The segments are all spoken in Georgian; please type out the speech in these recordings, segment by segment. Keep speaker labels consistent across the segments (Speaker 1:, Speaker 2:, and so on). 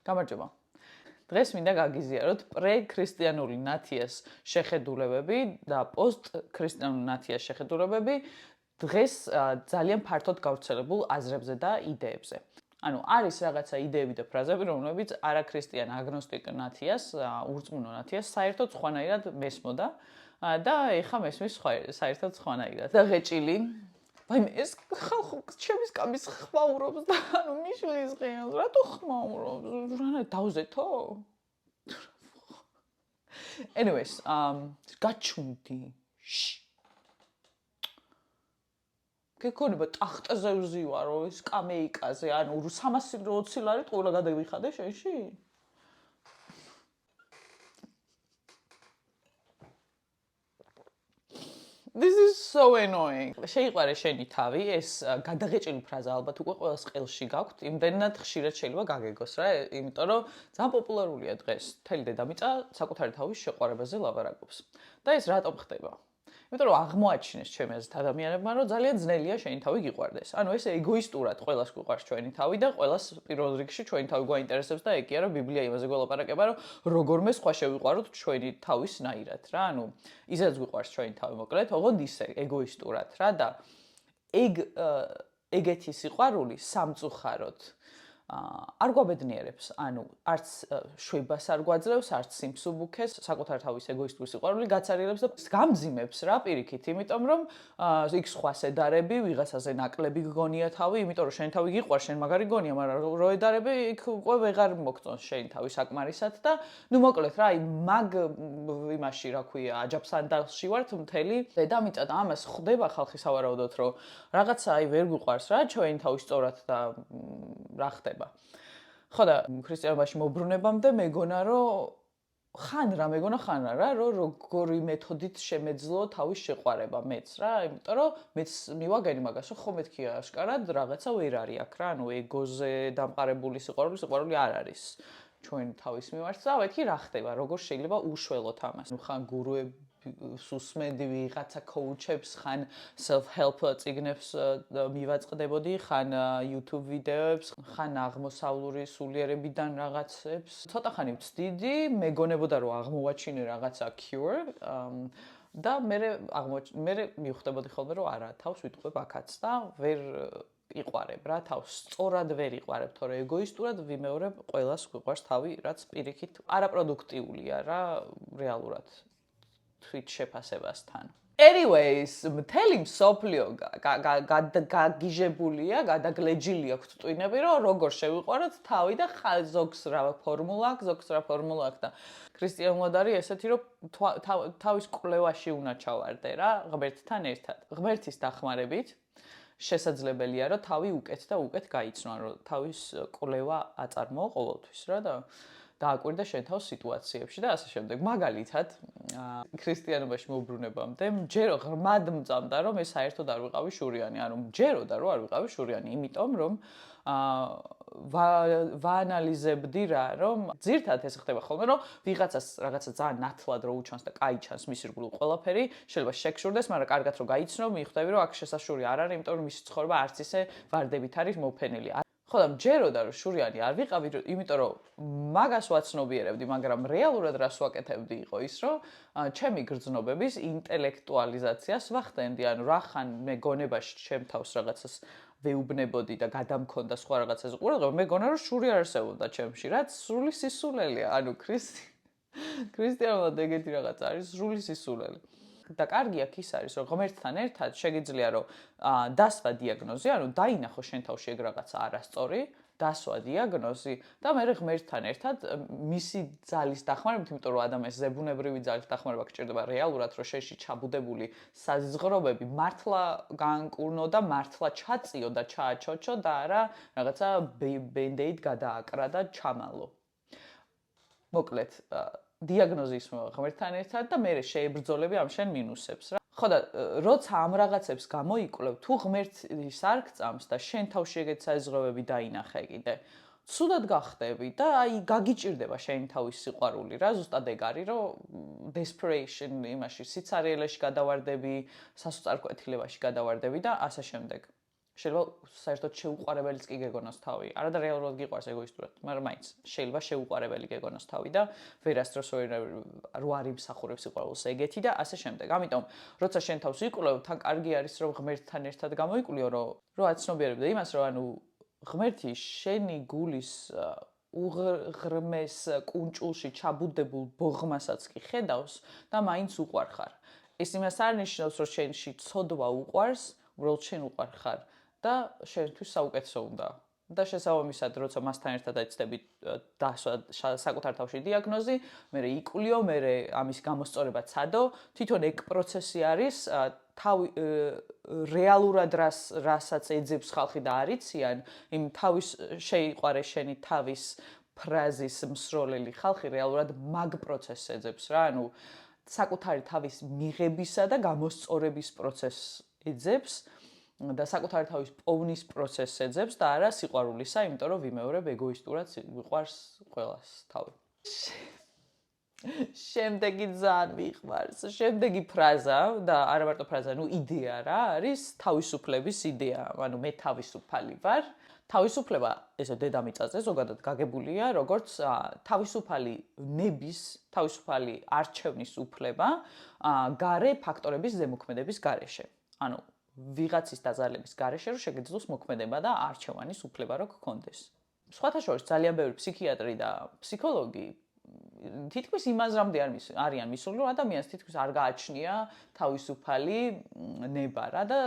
Speaker 1: გამარჯობა. დღეს მინდა გაგიზიაროთ პრე-ქრისტიანული ნათიას შეხედულებები და პოსტ-ქრისტიანული ნათიას შეხედულებები დღეს ძალიან ფართოდ გავრცელებულ აზრებზე და იდეებზე. ანუ არის რაღაცა იდეები და ფრაზები, რომლებიც არაქრისტიან აგნოსტიკ ნათიას, ურწმუნო ნათიას საერთოდ სხვანაირად მესმოდა და ეხა მესმის საერთოდ სხვანაირად. და ღეჭილი ვაიმე ეს ხალხო ჩემის კამის ხმაურობს და ანუ მიშლის ღეანს რატო ხმაურობს? რა დავზეთო? Anyways, გაჩუნდი. გეკონება ტახტაზე ვზივარო ეს კამეიკაზე, ანუ 320 ლარით ყოლა გადავიხადე შენში? This is so annoying. შეიყვარე შენი თავი, ეს გადაღეჭილი ფრაზა ალბათ უკვე ყველას ყელში გაქვთ, იმდენად ხშირად შეიძლება გაგეგოს რა, იმიტომ რომ ძალიან პოპულარულია დღეს. მთელი დედამიწა საკუთარი თავის შეყვარებაზე ლაპარაკობს. და ეს რატომ ხდება? იმიტომ რომ აღმოაჩინეს ჩემი აზრით ადამიანებმა, რომ ძალიან ძნელია შენი თავი გიყვარდეს. ანუ ეს ეგოისტურად ყველას გვიყვარს ჩვენი თავი და ყველას პირველ რიგში ჩვენი თავი გვაინტერესებს და ეგია რომ ბიბლია იმაზე გველაპარაკება, რომ როგორმე სხვა შევიყვაროთ ჩვენი თავისნაირად რა. ანუ ისედაც გვიყვარს ჩვენი თავი, მოკლედ, ოღონდ ისე ეგოისტურად რა და ეგეთი სიყვარული სამწუხაროდ არ გვაბედნიერებს, ანუ არც შვებას არ გვაძლევს, არც სიმსუბუქეს, საკუთარ თავის ეგოისტური სიყვარული გაცარიელებს და გამძიმებს რა პირიქით, იმიტომ რომ იქ სხვას ედარები, ვიღაცაზე ნაკლები გგონია თავი, იმიტომ რომ შენ თავი გიყვარს, შენ მაგარი გონია, მაგრამ რო ედარები, იქ უკვე ვეღარ მოგწონს შენ თავი საკმარისად და ნუ მოკლედ რა, მაგ იმაში რა ქვია, აჯაფსანდალში ვართ მთელი დედამიწა და ამას ხვდება ხალხი სავარაუდოდ, რომ რაღაცა აი ვერ გვიყვარს რა, ჩვენი თავი სწორად და რა ხდება. ხო და ქრისტიანობაში მოbrunებამდე მეგონა რომ ხან რა, რომ როგორი მეთოდით შემეძლო თავის შეყვარება მეც რა, იმიტომ რომ მეც მივაგენი მაგას, რომ ხო მეთქი აშკარად რაღაცა ვერ არის აქ რა, ანუ ეგოზე დამყარებული სიყვარული არ არის ჩვენ თავის მიმართ და მეთქი რა ხდება, როგორ შეიძლება უშველოთ ამას. ნუ ხან გურუები სუსმენდი ვიღაცა კოუჩებს, ხან self-help წიგნებს მივაწყდებოდი, ხან YouTube ვიდეოებს, ხან აღმოსავლური სულიერებიდან რაღაცებს. ცოტა ხანი ვწდიდი, მეგონებოდა რომ აღმოვაჩინე რაღაცა cure და მე მივხვდებოდი ხოლმე რომ არა, თავს ვიტყვებ აქაც და ვერ იყوارებ რა, თავს სწორად ვერ იყوارებ, თორე ეგოისტურად ვიმეორებ ყველას გვიყვარს თავი, რაც პირიქით არაპროდუქტიულია რა, რეალურად. თვით შეფასებასთან. Anyways, მთელი მსოფლიო გაგიჟებულია, გადაგლეჯილი აქვს ტვინები, რომ როგორ შევიყვაროთ თავი და ზოგს რა ფორმულა აქვს და ქრისტიანულად არის ესეთი, რომ თავის კვლევაში უნდა ჩავარდე რა, ღმერთთან ერთად. ღმერთის დახმარებით შესაძლებელია, რომ თავი უკეთ და უკეთ გაიცნო, რომ თავის კვლევა აწარმოო ყოველთვის რა და დააკვირდა შენ თავს სიტუაციებში და ასე შემდეგ. მაგალითად, ქრისტიანობაში მოbrunებამდე მჯერო ღრმად მწამდა, რომ ეს საერთოდ არ ვიყავი შურიანი. ანუ მჯეროდა, რომ არ ვიყავი შურიანი, იმიტომ რომ ვაანალიზებდი რა, რომ ძირთად ეს ხდება ხოლმე, რომ ვიღაცას რაღაცა ძალიან ნათლად რო უჩანს და კაი ჩანს მის ირგვლივ ყველაფერი, შეიძლება შეგშურდეს, მაგრამ კარგად რო გაიცნო, მიხვდები, რომ აქ შესაშური არ არის, იმიტომ რომ მისი ცხოვრება არც ისე ვარდებით არის მოფენილი. ხო და მჯეროდა რომ შურიანი არ ვიყავი, იმიტომ რომ მაგას ვაცნობიერებდი, მაგრამ რეალურად რას ვაკეთებდი იყო ის, რომ ჩემი გრძნობების ინტელექტუალიზაციას ვახდენდი, ანუ რახან მე გონებაში ჩემ თავს რაღაცას ვეუბნებოდი და გადამქონდა სხვა რაღაცაზე ყურადღება, მე გონა რომ შური არ არსებობდა ჩემში, რაც სრული სისულელეა, ანუ ქრისტიანულად ეგეთი რაღაც არის სრული სისულელე. და კარგი აქ ის არის, რომ ღმერთთან ერთად შეგიძლია რომ დასვა დიაგნოზი, ანუ დაინახო შენ თავში ეგ რაღაცა არასწორი, დასვა დიაგნოზი და მე ღმერთთან ერთად მისი ძალის დახმარებით, იმიტომ რომ ადამიანს ზებუნებრივი ძალის დახმარება გჭირდება რეალურად, რომ შენში ჩაბუდებული საზღვრობები მართლა გაანკურნო და მართლა ჩაწიო და ჩააჩოჩო და არა რაღაცა ბენდეიდ გადააკრა და ჩამალო. მოკლედ დიაგნოზის ღმერთთან ერთად და მე შეებრძოლები ამ შენ მინუსებს რა. ხო და როცა ამ რაღაცებს გამოიკვლევ, თუ ღმერთის არ გწამს და შენ თავში ეგეთ საზღვრებები დაინახე კიდე, ცუდად გახდები და აი გაგიჭირდება შენი თავის სიყვარული რა, ზუსტად ეგ არის, რომ desperation იმაში სიცარიელეში გადავარდები, სასოწარკვეთილებაში გადავარდები და ასე შემდეგ. შეიძლება საერთოდ შეუყვარებელიც კი გეგონოს თავი. არა და რეალურად გიყვარს ეგოისტურად, მაგრამ მაინც შეიძლება შეუყვარებელი გეგონოს თავი და ვერასდროს რო არ იმსახურებს სიყვარულს ეგეთი და ასე შემდეგ. ამიტომ, როცა შენ თავს იკვლევ, თან კარგი არის რომ ღმერთთან ერთად გამოიკვლიო, რომ აცნობიერებდე იმას, რომ ანუ ღმერთი შენი გულის უღრმეს კუნჭულში ჩაბუდებულ ბოღმასაც კი ხედავს და მაინც უყვარ ხარ. ეს იმას არ ნიშნავს, რომ შენში ცოდვა უყვარს, უბრალოდ შენ უყვარ ხარ და შენთვის საუკეთესო უნდა. და შესაბამისად, როცა მასთან ერთად ეცდები დასვა საკუთარ თავში დიაგნოზი, მე იკვლიო, მე ამის გამოსწორება ცადო, თვითონ ეგ პროცესი არის, თავი რეალურად რასაც ეძებს ხალხი და არიციან, იმ თავის შეიყვარე შენი თავის ფრაზის მსროლელი ხალხი რეალურად მაგ პროცესს ეძებს რა, ანუ საკუთარი თავის მიღებისა და გამოსწორების პროცესს ეძებს და საკუთარი თავის პოვნის პროცესს ეძებს და არა სიყვარულისა, იმიტომ რომ ვიმეორებ ეგოისტურად ვიყვარს ყველას თავი. შემდეგი ძალიან მიყვარს. შემდეგი ფრაზა და არა მარტო ფრაზა, იდეა რა არის თავისუფლების იდეა. ანუ მე თავისუფალი ვარ. თავისუფლება, ესე დედამიწაზე ზოგადად გაგებულია, როგორც თავისუფალი ნების, თავისუფალი არჩევნის უფლება გარე ფაქტორების ზემოქმედების გარეშე. ანუ ვიღაცის დაზარალების გარეშე რომ შეგეძლოს მოქმედება და არჩევანის უფლება რო გქონდეს. სხვათა შორის ძალიან ბევრი ფსიქიატრი და ფსიქოლოგი თითქმის იმაზრამდე არიან მისული, რომ ადამიანს თითქმის არ გააჩნია თავისუფალი ნება რა და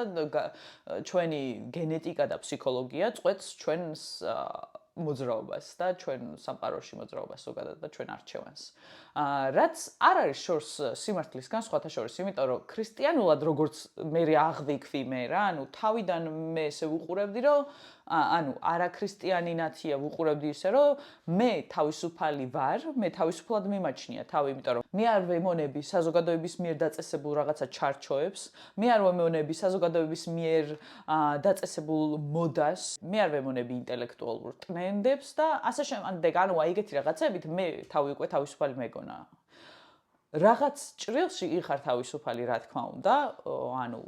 Speaker 1: ჩვენი გენეტიკა და ფსიქოლოგია წყვეტს ჩვენს მოძრაობას და ჩვენ სამყაროში მოძრაობას ზოგადად და ჩვენ არჩევანს. რაც არ არის შორს სიმართლისგან სხვათა შორის, იმიტომ რომ ქრისტიანულად როგორც მე აღვიქვი მე რა, ანუ თავიდან მე ესე ვუყურებდი, რომ ანუ არაქრისტიანი ნათია ვუყურებდი ისე, რომ მე თავისუფალი ვარ, მე თავისუფლად მიმაჩნია თავი, იმიტომ რომ მე არ ვემონები საზოგადოების მიერ დაწესებულ რაღაცა ჩარჩოებს, მე არ ვემონები საზოგადოების მიერ დაწესებულ მოდას, მე არ ვემონები ინტელექტუალურ ტრენდებს და ასე შემდეგ, ანუ ეგეთი რაღაცებით მე თავი უკვე თავისუფალი მეგონა. რაღაც ჭრილში იხარ თავისუფალი, რა თქმა უნდა, ანუ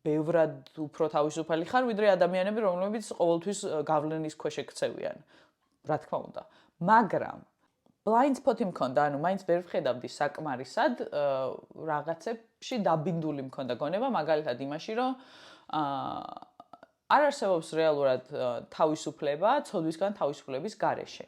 Speaker 1: ბევრად უფრო თავისუფალი ხარ, ვიდრე ადამიანები, რომლებიც ყოველთვის გავლენის ქვეშ ექცევიან, რა თქმა უნდა. მაგრამ blind spot-ი მქონდა, ანუ მაინც ვერ ვხედავდი საკმარისად რაღაცებში დაბინდული მქონდა გონება, მაგალითად იმაში, რომ არ არსებობს რეალურად თავისუფლება ცოდვისგან თავისუფლების გარეშე.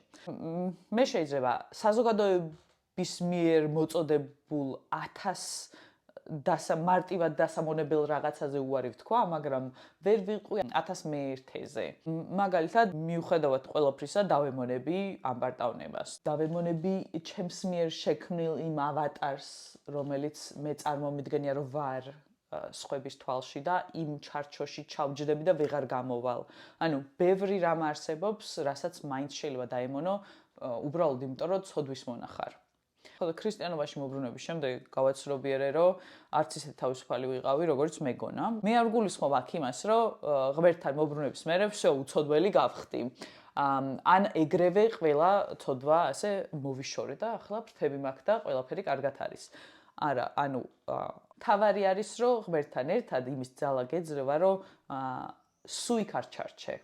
Speaker 1: მე შეიძლება საზოგადოების მიერ მოწოდებულ 1000 მარტივად დასამონებელ რაღაცაზე უარი ვთქვა, მაგრამ ვერ ვიყوي 1001-ზე. მაგალითად, მიუხედავად ყველაფრისა, დავემონები ამ პარტავნებას. დავემონები ჩემს მიერ შექმნილ იმ ავატარს, რომელიც მე წარმომიდგენია, რომ ვარ სხვების თვალში და იმ ჩარჩოში ჩავჯდები და ვეღარ გამოვალ. ანუ ბევრი რამ არსებობს, რასაც მაინც შეიძლება დაემონო, უბრალოდ იმიტომ, რომ ცოდვის მონახარ. ხოლო ქრისტიანობაში მობრუნების შემდეგ გავაცნობიერე, რომ არც ისე თავისუფალი ვიყავი, როგორც მეგონა. მე არ გულისხმობ აქ იმას, რომ ღმერთთან მობრუნების მერე всё უცოდველი გავხდი. ან ეგრევე ყველა ცოდვა ასე მოვიშორე და ახლა ფრთები მაქვს და ყველაფერი კარგად არის. არა, ანუ თავარი არის, რომ ღმერთთან ერთად იმის ძალა გეძლევა, რომ სუიქ არ ჩარჩე.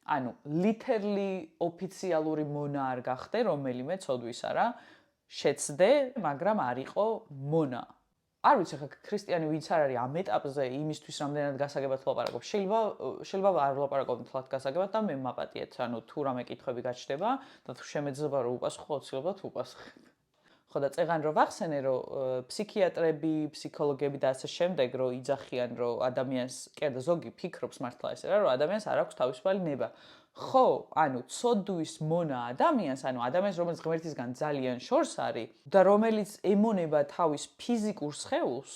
Speaker 1: ანუ literally ოფიციალური მონა არ გახდე რომელიმე ცოდვისა რა. შეცდე, მაგრამ არ იყო მონა. არ ვიცი ხა ქრისტიანი ვინც არ არის ამ ეტაპზე იმისთვის რამდენად გასაგებად ვლაპარაკობ. შეიძლება არ ვლაპარაკობ თლად გასაგებად და მე მაპატიეთ, ანუ თუ რამე კითხვები გაჩნდება და თუ შემეძლება რომ უპასუხო, ოცილობად უპასუხებ. ხო და წეგან რომ ვახსენე, რომ ფსიქიატრები, ფსიქოლოგები და ასე შემდეგ რომ იძახიან, რომ ადამიანს კი და ზოგი ფიქრობს მართლა ესე რა, რომ ადამიანს არ აქვს თავისუფალი ნება. ხო, ანუ ცოდვის მონა ადამიანს, ანუ ადამიანს, რომელიც ღმერთისგან ძალიან შორს არის და რომელიც ემონება თავის ფიზიკურ სხეულს,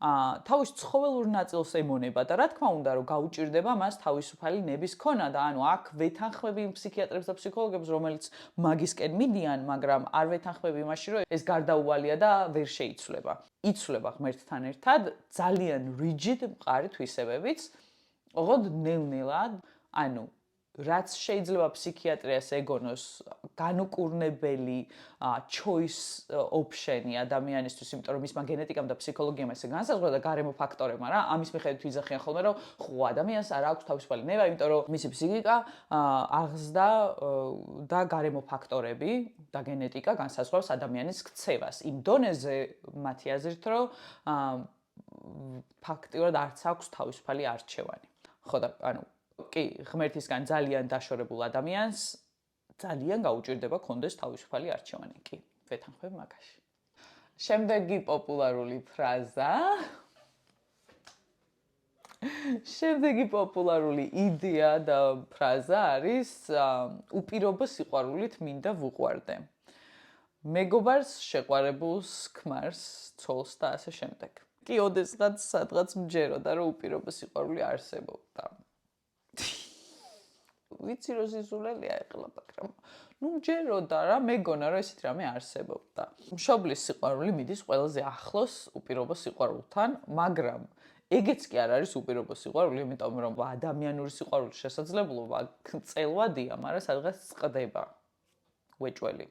Speaker 1: თავის ცხოველურ ნაწილს ემონება და რა თქმა უნდა, რომ გაუჭირდება მას თავისუფალი ნების ქონა და ანუ აქ ვეთანხმები ფსიქიატრებს და ფსიქოლოგებს, რომელიც მაგისკენ მიდიან, მაგრამ არ ვეთანხმები იმაში, რომ ეს გარდაუვალია და ვერ შეიცვლება. იცვლება ღმერთთან ერთად ძალიან rigid მყარი თვისებებიც, ოღონდ ნელ-ნელად, ანუ რაც შეიძლება ფსიქიატრიას ეგონოს განუკურნებელი choice option-ი ადამიანისთვის, იმიტომ რომ მისმა გენეტიკამ და ფსიქოლოგიამ ესე განსაზღვრა და გარემო ფაქტორებმა რა, ამის მიხედვით ვიძახიან ხოლმე, რომ ხო ადამიანს არ აქვს თავისუფალი ნება, იმიტომ რომ მისი ფსიქიკა აღზრდა და გარემო ფაქტორები და გენეტიკა განსაზღვრავს ადამიანის ქცევას. იმ დონეზე მათი აზრით, რომ ფაქტიურად არც აქვს თავისუფალი არჩევანი. ხო და ანუ კი, ღმერთისგან ძალიან დაშორებულ ადამიანს ძალიან გაუჭირდება კონდეს თავისუფალი არჩევანი. კი, ვეთანხმებ მაგაში. შემდეგი პოპულარული ფრაზა. შემდეგი პოპულარული იდეა და ფრაზა არის უპირობო სიყვარულით მინდა ვუყვარდე. მეგობარს, შეყვარებულს, ქმარს, ცოლს და ასე შემდეგ. კი, ოდესღაც სადღაც მჯეროდა, რომ უპირობო სიყვარული არსებობდა. ვიცი რომ ზიზულელია ეხლა, მაგრამ მჯეროდა რა, მეგონა რომ ესეთი რამე არსებობდა. მშობლის სიყვარული მიდის ყველაზე ახლოს უპირობო სიყვარულთან, მაგრამ ეგეც კი არ არის უპირობო სიყვარული, იმიტომ რომ ადამიანური სიყვარულის შესაძლებლობა წელვადია, მაგრამ სადღაც წყდება ვეჭველი.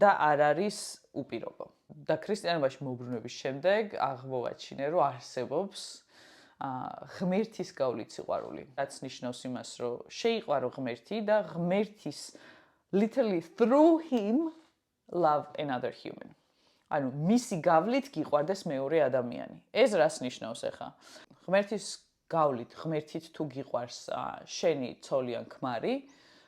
Speaker 1: და არ არის უპირობო. და ქრისტიანობაში მოbrunების შემდეგ აღმოვაჩინე, რომ არსებობს ღმერთის გავლით სიყვარული, რაც ნიშნავს იმას, რომ შეიყვარო ღმერთი და ღმერთის literally through him love another human. ანუ მისი გავლით გიყვარდეს მეორე ადამიანი. ეს რას ნიშნავს ახლა? ღმერთის გავლით, ღმერთით თუ გიყვარს შენი ცოლი ან ქმარი,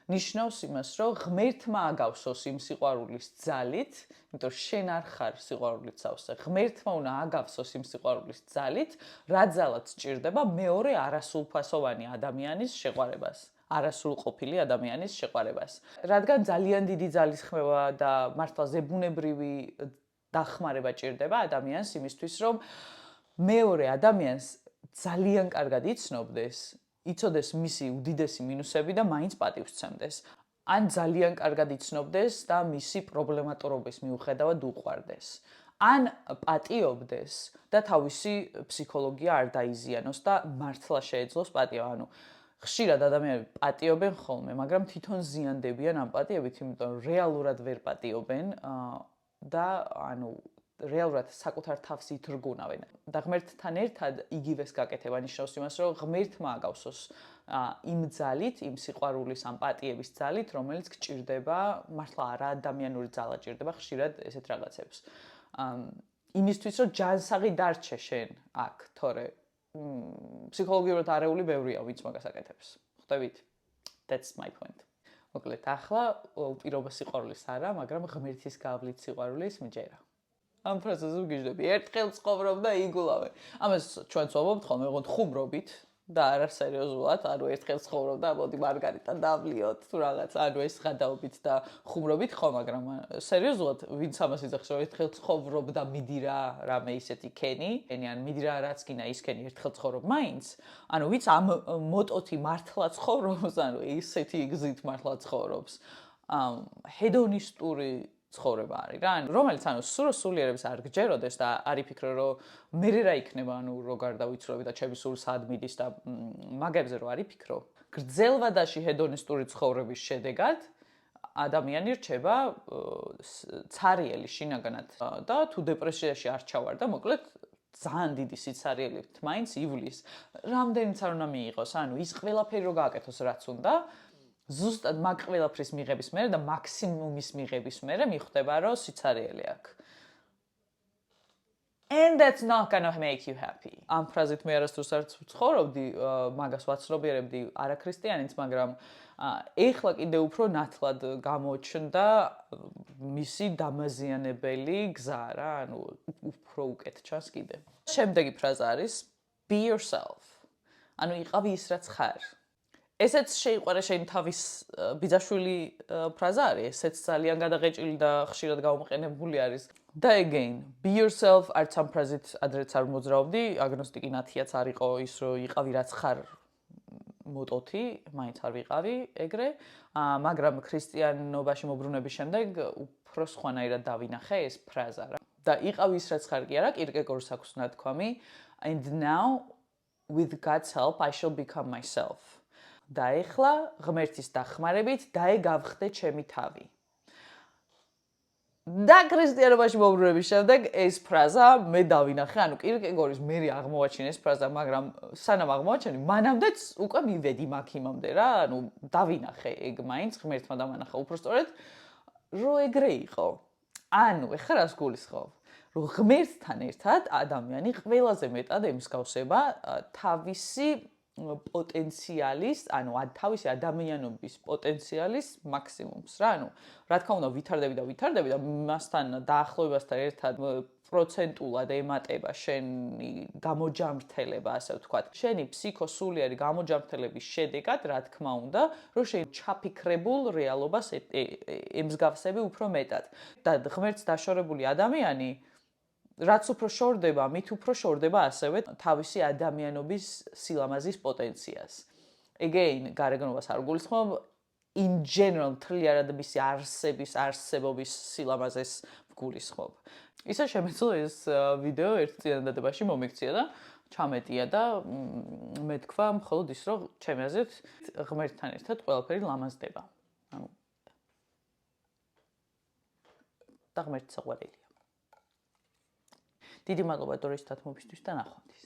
Speaker 1: ნიშნავს იმას, რომ ღმერთმა აგავსოს იმ სიყვარულის ძალით, იმიტომ შენ არ ხარ სიყვარულით სავსე. ღმერთმა უნდა აგავსოს იმ სიყვარულის ძალით, რა ძალად სჭირდება მეორე არასრულფასოვანი ადამიანის შეყვარებას. არასრულყოფილი ადამიანის შეყვარებას. რადგან ძალიან დიდი ძალისხმევა და მართლა ზებუნებრივი დახმარება ჭირდება ადამიანს იმისთვის, რომ მეორე ადამიანს ძალიან კარგად იცნობდეს, იცოდეს მისი უდიდესი მინუსები და მაინც პატივს სცემდეს. ან ძალიან კარგად იცნობდეს და მისი პრობლემატურობის მიუხედავად უყვარდეს. ან პატიობდეს და თავისი ფსიქოლოგია არ დაიზიანოს და მართლა შეეძლოს პატიობა. ანუ ხშირად ადამიანები პატიობენ ხოლმე, მაგრამ თვითონ ზიანდებიან ამ პატიებით, იმიტომ რომ რეალურად ვერ პატიობენ და ანუ რეალურად საკუთარ თავს ითრგუნავენ. და ღმერთთან ერთად იგივეს გაკეთება ნიშნავს იმას, რომ ღმერთმა აგავსოს იმ ძალით, იმ სიყვარულის ამ პატიების ძალით, რომელიც გჭირდება, მართლა არა ადამიანური ძალა ჭირდება ხშირად ესეთ რაღაცებს. იმისთვის, რომ ჯანსაღი დარჩე შენ აქ, თორე ფსიქოლოგიურად არეული ბევრია, ვინც მაგას აკეთებს. ხვდებით? That's my point. მოკლედ, ახლა უპირობო სიყვარულის არა, მაგრამ ღმერთის გავლით სიყვარულის მჯერა. ამ ფრაზაზე ვგიჟდები, ერთხელ ცხოვრობდა იგულავე. ამას ჩვენ ვსვამობთ ხოლმე, ოღონდ ხუმრობით და არა სერიოზულად, ანუ ერთხელ ცხოვრობდა, მოდი მარგარიტა დავლიოთ თუ რაღაც, ანუ ეს ღადაობით და ხუმრობით ხო, მაგრამ სერიოზულად, ვინც ამას იძახს, რომ ერთხელ ცხოვრობდა, მიდი რა, რამე ისეთი კენი, ან მიდი რა რაც გინა ის კენი ერთხელ ცხოვრობ მაინც, ანუ ვინც ამ მოტოთი მართლა ცხოვრობს, ანუ ისეთი გზით მართლა ცხოვრობს. ჰედონისტური ცხოვრება არის რა, რომელიც ანუ სულიერებს არ გჯეროდეს და არ იფიქრო, რომ მე რა იქნება, ანუ რო გარდავიცვლები და ჩემი სულ სად მიდის და მაგებზე რო არ იფიქრო. გრძელვადაში ჰედონისტური ცხოვრების შედეგად ადამიანი რჩება ცარიელი შინაგანად და თუ დეპრესიაში არ ჩავარდა, მოკლედ ძალიან დიდი სიცარიელით მაინც ივლის. რამდენიც არ უნდა მიიღოს, ანუ ის ყველაფერი რო გააკეთოს რაც უნდა, ზუსტად მაგ ყველაფრის მიღების მერე და მაქსიმუმის მიღების მერე მიხვდება, რომ სიცარიელი აქვს. And that's not gonna make you happy. ამ ფრაზით მე არასდროს არ ვცხოვრობდი, მაგას ვაცნობიერებდი არაქრისტიანიც, მაგრამ ეხლა კიდე უფრო ნათლად გამოჩნდა მისი დამაზიანებელი გზა რა, ანუ უფრო უკეთ ჩანს კიდე. შემდეგი ფრაზა არის be yourself. ანუ იყავი ის რაც ხარ. ესეც შეიყვარა შენ თავის ბიძაშვილი ფრაზა არის, ესეც ძალიან გადაღეჭილი და ხშირად გაუმყენებული არის. და again, be yourself არც ამ ფრაზით ადრეც არ მოძრაობდი, აგნოსტიკი ნათიაც არ იყო ის, რომ იყავი რაც ხარ მოტოთი, მაინც არ ვიყავი ეგრე, მაგრამ ქრისტიანობაში მოbrunების შემდეგ უფრო სხვანაირად დავინახე ეს ფრაზა რა. და იყავი ის რაც ხარ კი არა, კირკეგორს აქვს ნათქვამი, and now with God's help I shall become myself. და ეხლა ღმერთის დახმარებით დაეგავხდე ჩემი თავი. და ქრისტიანობაში მობრუნების შემდეგ ეს ფრაზა მე დავინახე, ანუ კირკეგორის მე აღმოაჩინე ეს ფრაზა, მაგრამ სანამ აღმოაჩენი, მანამდეც უკვე მივედი მაგ იმამდე რა, ანუ დავინახე ეგ მაინც ღმერთმა დამანახა უბრალოდ რომ ეგრე იყო. ანუ ეხლა რას გულისხმობ? რომ ღმერთთან ერთად ადამიანი ყველაზე მეტად ემსგავსება თავისი პოტენციალის, ანუ თავისი ადამიანობის პოტენციალის მაქსიმუმს რა, ანუ რა თქმა უნდა ვითარდები და მასთან დაახლოებასთან ერთად პროცენტულად ემატება შენი გამოჯამრთელება, ასე ვთქვათ. შენი ფსიქოსულიერი გამოჯამრთელების შედეგად, რა თქმა უნდა, რომ შენ ჩაფიქრებულ რეალობას ემსგავსები უფრო მეტად. და ღმერთს დაშორებული ადამიანი რაც უფრო შორდება, მით უფრო შორდება ასევე თავისი ადამიანობის სილამაზის პოტენციალს. Again, გარეგნობას არ გულისხმობ, in general, თლიანად მისი არსებობის სილამაზეს გულისხმობ. ისე შემეძლო ეს ვიდეო ერთ წინადადებაში მომექცია და ჩამეტია და მე თქვა მხოლოდ ის, რომ ჩემი აზრით ღმერთთან ერთად ყველაფერი ლამაზდება. ანუ და ღმერთი საყვარელია. დიდი მადლობა დორეს დათმობისთვის და ნახვამდის.